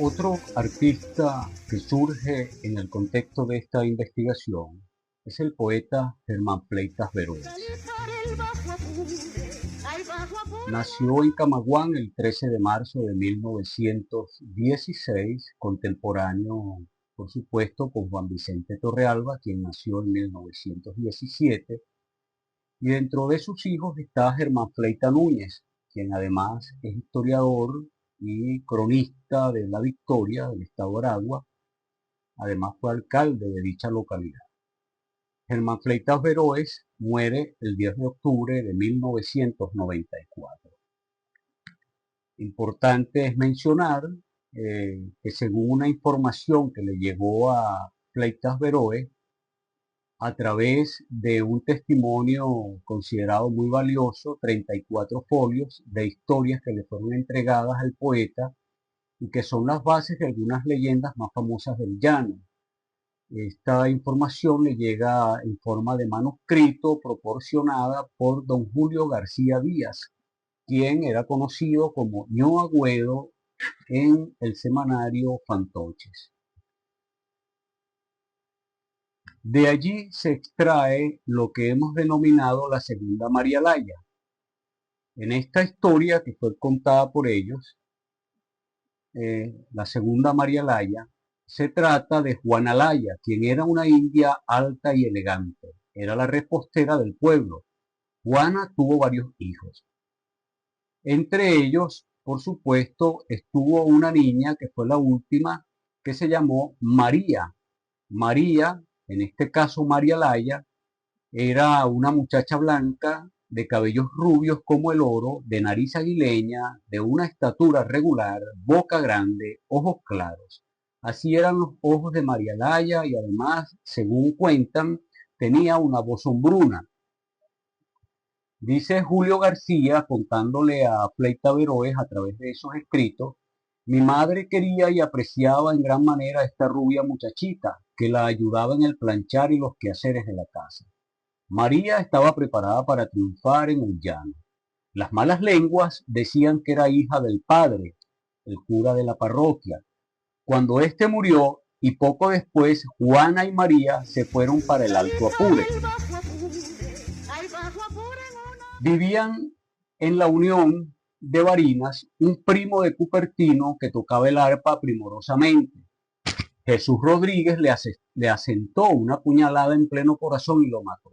Otro artista que surge en el contexto de esta investigación es el poeta Germán Fleitas Veroes. Nació en Camaguán el 13 de marzo de 1916, contemporáneo, por supuesto, con Juan Vicente Torrealba, quien nació en 1917, y dentro de sus hijos está Germán Fleitas Núñez, quien además es historiador y cronista de La Victoria, del estado de Aragua. Además fue alcalde de dicha localidad. Germán Fleitas Veroes muere el 10 de octubre de 1994. Importante es mencionar que según una información que le llegó a Fleitas Veroes, a través de un testimonio considerado muy valioso, 34 folios de historias que le fueron entregadas al poeta y que son las bases de algunas leyendas más famosas del llano. Esta información le llega en forma de manuscrito proporcionada por don Julio García Díaz, quien era conocido como Ño Agüero en el semanario Fantoches. De allí se extrae lo que hemos denominado la Segunda María Laya. En esta historia que fue contada por ellos, la Segunda María Laya, se trata de Juana Laya, quien era una india alta y elegante. Era la repostera del pueblo. Juana tuvo varios hijos. Entre ellos, por supuesto, estuvo una niña que fue la última, que se llamó María. María, en este caso María Laya, era una muchacha blanca, de cabellos rubios como el oro, de nariz aguileña, de una estatura regular, boca grande, ojos claros. Así eran los ojos de María Laya y además, según cuentan, tenía una voz hombruna. Dice Julio García, contándole a Fleitas Veroes a través de esos escritos: mi madre quería y apreciaba en gran manera a esta rubia muchachita, que la ayudaba en el planchar y los quehaceres de la casa. María estaba preparada para triunfar en el llano. Las malas lenguas decían que era hija del padre, el cura de la parroquia. Cuando éste murió, y poco después, Juana y María se fueron para el Alto Apure. Vivían en la Unión de Barinas un primo de Cupertino que tocaba el arpa primorosamente. Jesús Rodríguez le asentó una puñalada en pleno corazón y lo mató.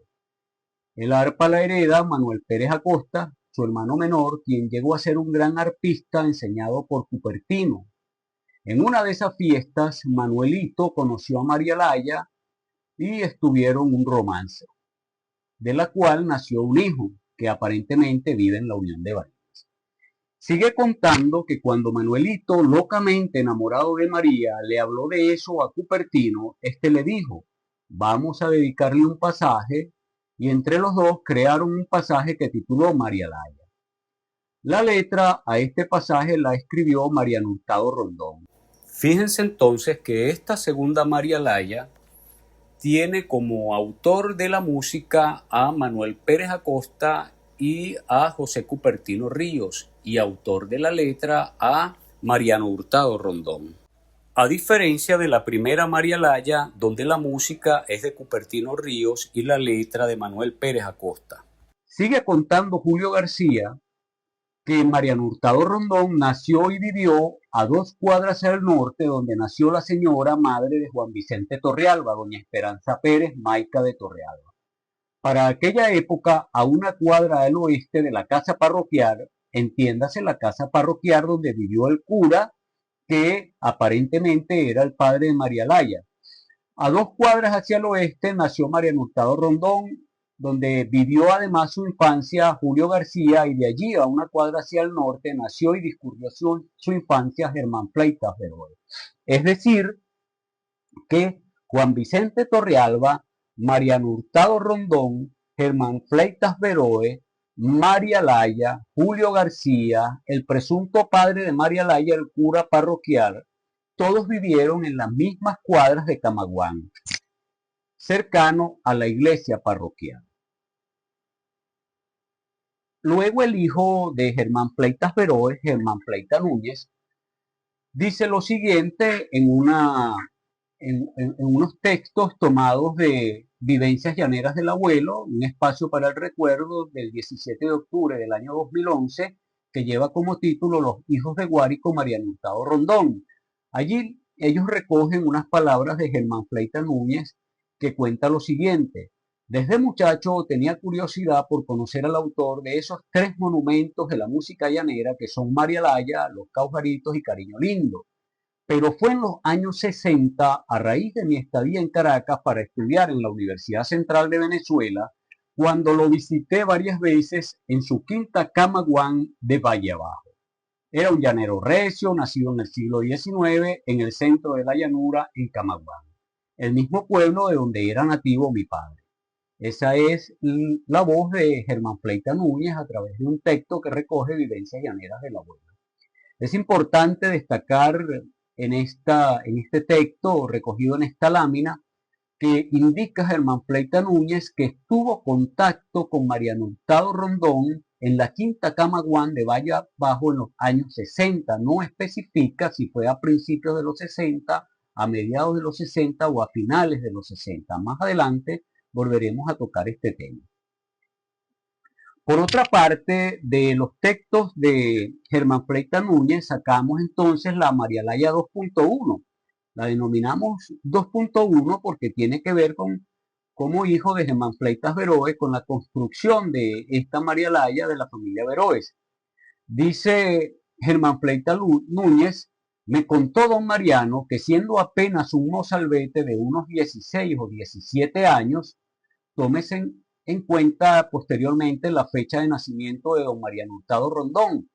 El arpa la hereda Manuel Pérez Acosta, su hermano menor, quien llegó a ser un gran arpista enseñado por Cupertino. En una de esas fiestas, Manuelito conoció a María Laya y estuvieron un romance, de la cual nació un hijo, que aparentemente vive en la Unión de Barinas. Sigue contando que cuando Manuelito, locamente enamorado de María, le habló de eso a Cupertino, este le dijo: vamos a dedicarle un pasaje, y entre los dos crearon un pasaje que tituló María Laya. La letra a este pasaje la escribió Mariano Hurtado Rondón. Fíjense entonces que esta segunda María Laya tiene como autor de la música a Manuel Pérez Acosta y a José Cupertino Ríos, y autor de la letra a Mariano Hurtado Rondón. A diferencia de la primera María Laya, donde la música es de Cupertino Ríos y la letra de Manuel Pérez Acosta. Sigue contando Julio García que Mariano Hurtado Rondón nació y vivió a 2 cuadras al norte, donde nació la señora madre de Juan Vicente Torrealba, doña Esperanza Pérez Maica de Torrealba. Para aquella época, a 1 cuadra al oeste de la casa parroquial, entiéndase la casa parroquial donde vivió el cura, que aparentemente era el padre de María Laya. A 2 cuadras hacia el oeste nació Mariano Hurtado Rondón, donde vivió además su infancia Julio García, y de allí a 1 cuadra hacia el norte nació y discurrió su infancia Germán Fleitas Veroes. Es decir, que Juan Vicente Torrealba, Mariano Hurtado Rondón, Germán Fleitas Veroes, María Laya, Julio García, el presunto padre de María Laya, el cura parroquial, todos vivieron en las mismas cuadras de Camaguán, cercano a la iglesia parroquial. Luego el hijo de Germán Fleitas Veroes, Germán Fleitas Núñez, dice lo siguiente en unos textos tomados de Vivencias Llaneras del Abuelo, un espacio para el recuerdo del 17 de octubre del año 2011, que lleva como título Los hijos de Guárico, Mariano Hurtado Rondón. Allí ellos recogen unas palabras de Germán Fleita Núñez que cuenta lo siguiente: desde muchacho tenía curiosidad por conocer al autor de esos tres monumentos de la música llanera que son María Laya, Los Caujaritos y Cariño Lindo. Pero fue en los años 60, a raíz de mi estadía en Caracas para estudiar en la Universidad Central de Venezuela, cuando lo visité varias veces en su quinta Camaguán de Valle Abajo. Era un llanero recio, nacido en el siglo XIX, en el centro de la llanura, en Camaguán, el mismo pueblo de donde era nativo mi padre. Esa es la voz de Germán Fleita Núñez a través de un texto que recoge Vivencias Llaneras del Abuelo. Es importante destacar en este texto recogido en esta lámina que indica Germán Fleita Núñez que estuvo contacto con Mariano Hurtado Rondón en la quinta Camaguán de Valle Bajo en los años 60. No especifica si fue a principios de los 60, a mediados de los 60 o a finales de los 60. Más adelante volveremos a tocar este tema. Por otra parte, de los textos de Germán Fleita Núñez sacamos entonces la María Laya 2.1. La denominamos 2.1 porque tiene que ver con, como hijo de Germán Fleitas Beroes, con la construcción de esta María Laya de la familia Beroes. Dice Germán Fleita Núñez: me contó don Mariano que siendo apenas un mozalbete de unos 16 o 17 años, tómese en cuenta posteriormente la fecha de nacimiento de don Mariano Hurtado Rondón.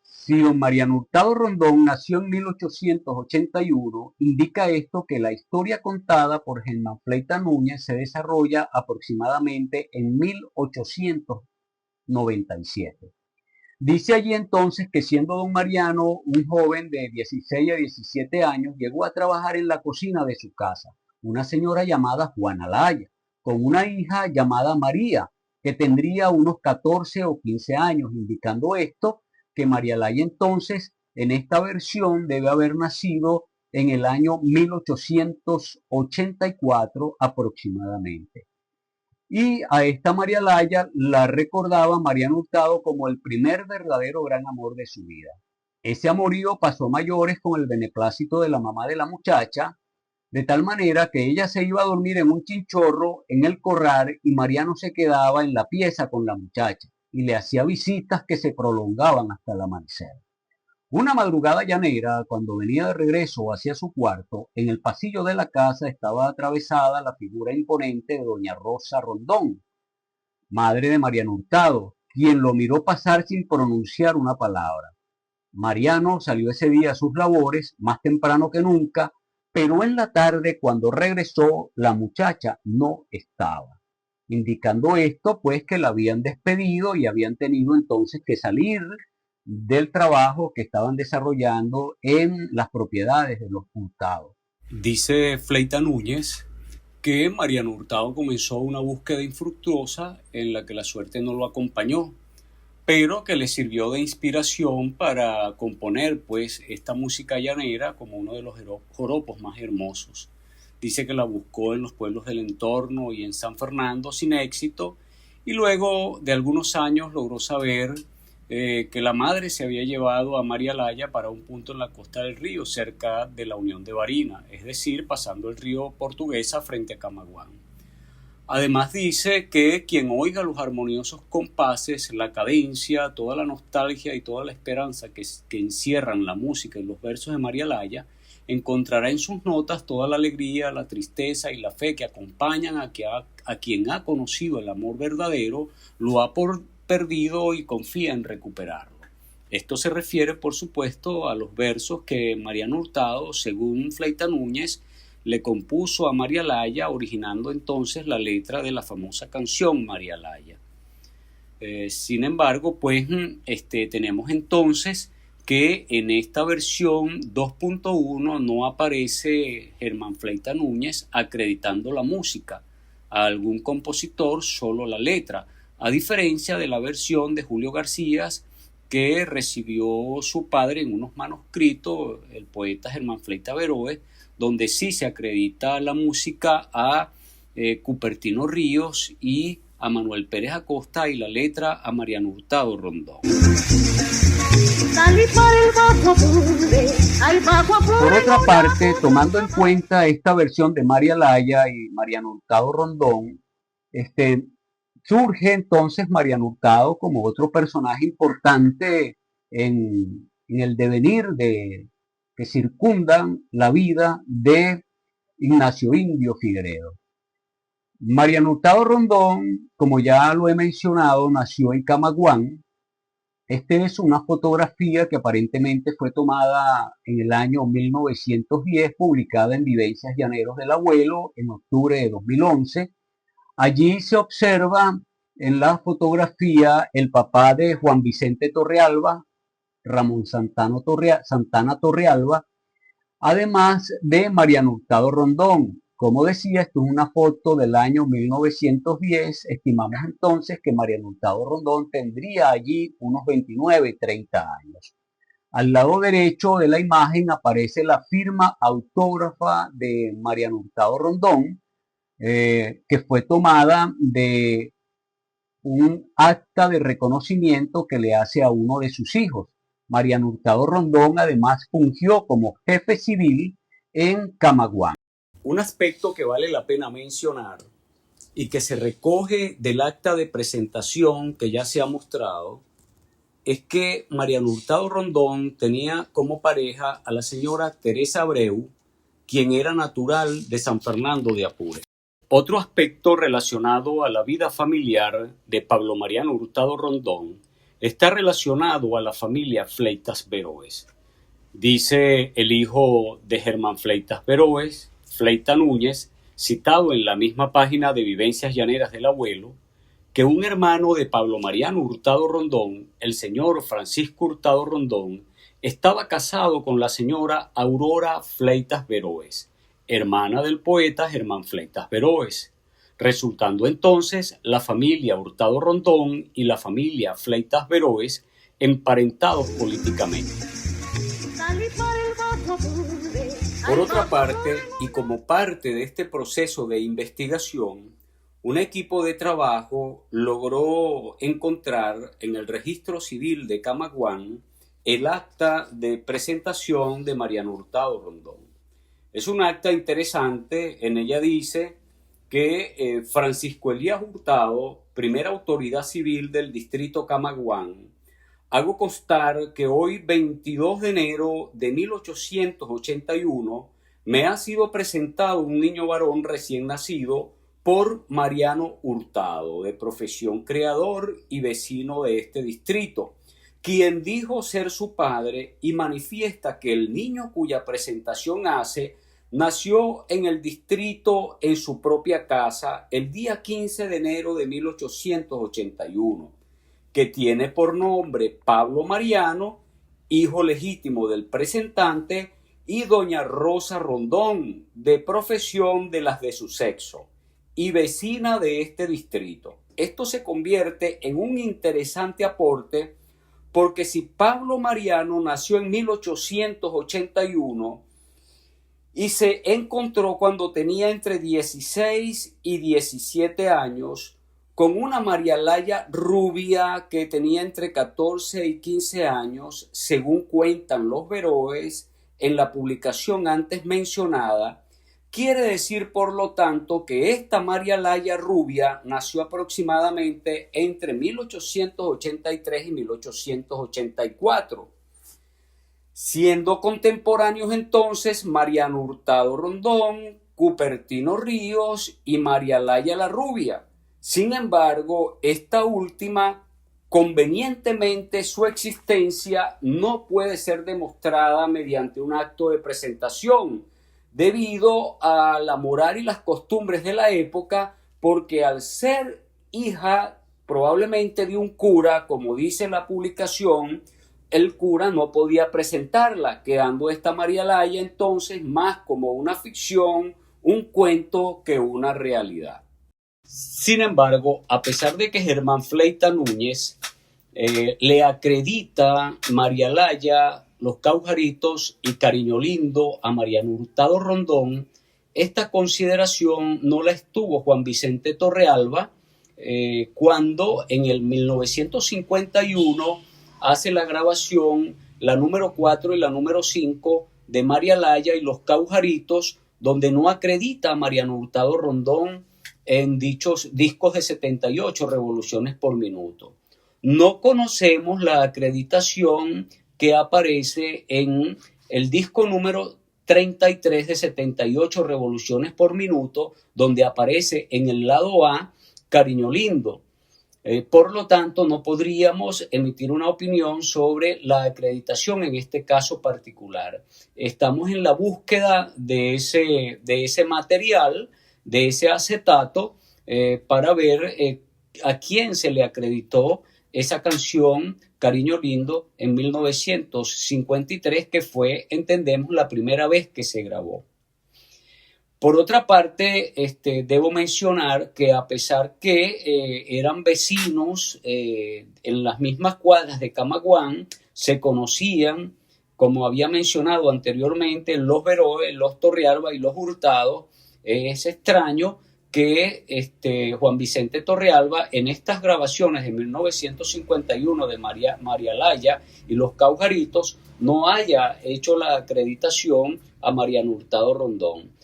Si don Mariano Hurtado Rondón nació en 1881, indica esto que la historia contada por Germán Fleita Núñez se desarrolla aproximadamente en 1897. Dice allí entonces que siendo don Mariano un joven de 16 a 17 años, llegó a trabajar en la cocina de su casa una señora llamada Juana Laya, con una hija llamada María, que tendría unos 14 o 15 años, indicando esto que María Laya entonces, en esta versión, debe haber nacido en el año 1884 aproximadamente. Y a esta María Laya la recordaba Mariano Hurtado como el primer verdadero gran amor de su vida. Ese amorío pasó a mayores con el beneplácito de la mamá de la muchacha, de tal manera que ella se iba a dormir en un chinchorro en el corral y Mariano se quedaba en la pieza con la muchacha y le hacía visitas que se prolongaban hasta el amanecer. Una madrugada llanera, cuando venía de regreso hacia su cuarto, en el pasillo de la casa estaba atravesada la figura imponente de doña Rosa Rondón, madre de Mariano Hurtado, quien lo miró pasar sin pronunciar una palabra. Mariano salió ese día a sus labores, más temprano que nunca, pero en la tarde, cuando regresó, la muchacha no estaba, indicando esto pues que la habían despedido y habían tenido entonces que salir del trabajo que estaban desarrollando en las propiedades de los Hurtado. Dice Fleita Núñez que Mariano Hurtado comenzó una búsqueda infructuosa en la que la suerte no lo acompañó, pero que le sirvió de inspiración para componer pues esta música llanera como uno de los joropos más hermosos. Dice que la buscó en los pueblos del entorno y en San Fernando sin éxito, y luego de algunos años logró saber que la madre se había llevado a María Laya para un punto en la costa del río, cerca de la Unión de Barina, es decir, pasando el río Portuguesa frente a Camaguán. Además dice que quien oiga los armoniosos compases, la cadencia, toda la nostalgia y toda la esperanza que encierran la música y los versos de María Laya, encontrará en sus notas toda la alegría, la tristeza y la fe que acompañan a quien ha conocido el amor verdadero, lo ha perdido y confía en recuperarlo. Esto se refiere, por supuesto, a los versos que Mariano Hurtado, según Fleita Núñez, le compuso a María Laya, originando entonces la letra de la famosa canción María Laya. Sin embargo, pues tenemos entonces que en esta versión 2.1 no aparece Germán Fleita Núñez acreditando la música a algún compositor, solo la letra, a diferencia de la versión de Julio García, que recibió su padre en unos manuscritos, el poeta Germán Fleitas Beroes, donde sí se acredita la música a Cupertino Ríos y a Manuel Pérez Acosta y la letra a Mariano Hurtado Rondón. Por otra parte, tomando en cuenta esta versión de María Laya y Mariano Hurtado Rondón, surge entonces Mariano Hurtado como otro personaje importante en el devenir que circundan la vida de Ignacio Indio Figueredo. Mariano Hurtado Rondón, como ya lo he mencionado, nació en Camaguán. Es una fotografía que aparentemente fue tomada en el año 1910, publicada en Vivencias Llaneros del Abuelo en octubre de 2011. Allí se observa en la fotografía el papá de Juan Vicente Torrealba, Ramón Santana Torrealba, además de Mariano Hurtado Rondón. Como decía, esto es una foto del año 1910. Estimamos entonces que Mariano Hurtado Rondón tendría allí unos 29, 30 años. Al lado derecho de la imagen aparece la firma autógrafa de Mariano Hurtado Rondón, que fue tomada de un acta de reconocimiento que le hace a uno de sus hijos. Mariano Hurtado Rondón además fungió como jefe civil en Camaguán. Un aspecto que vale la pena mencionar y que se recoge del acta de presentación que ya se ha mostrado es que Mariano Hurtado Rondón tenía como pareja a la señora Teresa Abreu, quien era natural de San Fernando de Apure. Otro aspecto relacionado a la vida familiar de Pablo Mariano Hurtado Rondón está relacionado a la familia Fleitas Beroes. Dice el hijo de Germán Fleitas Beroes, Fleita Núñez, citado en la misma página de Vivencias Llaneras del Abuelo, que un hermano de Pablo Mariano Hurtado Rondón, el señor Francisco Hurtado Rondón, estaba casado con la señora Aurora Fleitas Beroes, hermana del poeta Germán Fleitas Beroes, resultando entonces la familia Hurtado Rondón y la familia Fleitas Beroes emparentados políticamente. Por otra parte, y como parte de este proceso de investigación, un equipo de trabajo logró encontrar en el registro civil de Camaguán el acta de presentación de Mariano Hurtado Rondón. Es un acta interesante. En ella dice que Francisco Elías Hurtado, primera autoridad civil del distrito Camaguán, hago constar que hoy, 22 de enero de 1881, me ha sido presentado un niño varón recién nacido por Mariano Hurtado, de profesión creador y vecino de este distrito, quien dijo ser su padre y manifiesta que el niño cuya presentación hace nació en el distrito en su propia casa el día 15 de enero de 1881. Que tiene por nombre Pablo Mariano, hijo legítimo del presentante, y doña Rosa Rondón, de profesión de las de su sexo, y vecina de este distrito. Esto se convierte en un interesante aporte porque si Pablo Mariano nació en 1881 y se encontró cuando tenía entre 16 y 17 años, con una María Laya rubia que tenía entre 14 y 15 años, según cuentan los Beroes en la publicación antes mencionada, quiere decir por lo tanto que esta María Laya rubia nació aproximadamente entre 1883 y 1884, siendo contemporáneos entonces Mariano Hurtado Rondón, Cupertino Ríos y María Laya la rubia. Sin embargo, esta última, convenientemente su existencia no puede ser demostrada mediante un acto de presentación, debido a la moral y las costumbres de la época, porque al ser hija probablemente de un cura, como dice la publicación, el cura no podía presentarla, quedando esta María Laya entonces más como una ficción, un cuento que una realidad. Sin embargo, a pesar de que Germán Fleitas Núñez le acredita María Laya, Los Caujaritos y Cariño Lindo a Mariano Hurtado Rondón. Esta consideración no la estuvo Juan Vicente Torrealba cuando en el 1951 hace la grabación, la número 4 y la número 5 de María Laya y Los Caujaritos, donde no acredita a Mariano Hurtado Rondón en dichos discos de 78 revoluciones por minuto. No conocemos la acreditación que aparece en el disco número 33 de 78 revoluciones por minuto, donde aparece en el lado A Cariño Lindo. Por lo tanto, no podríamos emitir una opinión sobre la acreditación en este caso particular. Estamos en la búsqueda de ese material, de ese acetato, para ver a quién se le acreditó esa canción Cariño Lindo en 1953, que fue, entendemos, la primera vez que se grabó. Por otra parte, debo mencionar que a pesar que eran vecinos en las mismas cuadras de Camaguán, se conocían, como había mencionado anteriormente, los Beroe, los Torrealba y los Hurtado. Es extraño que Juan Vicente Torrealba en estas grabaciones de 1951 de María Laya y Los Caujaritos no haya hecho la acreditación a Mariano Hurtado Rondón.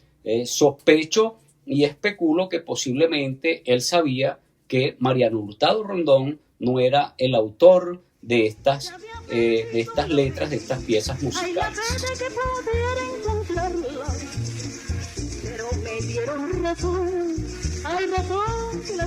Sospecho y especulo que posiblemente él sabía que Mariano Hurtado Rondón no era el autor de estas letras, de estas piezas musicales. Pero me dieron razón, hay razón que la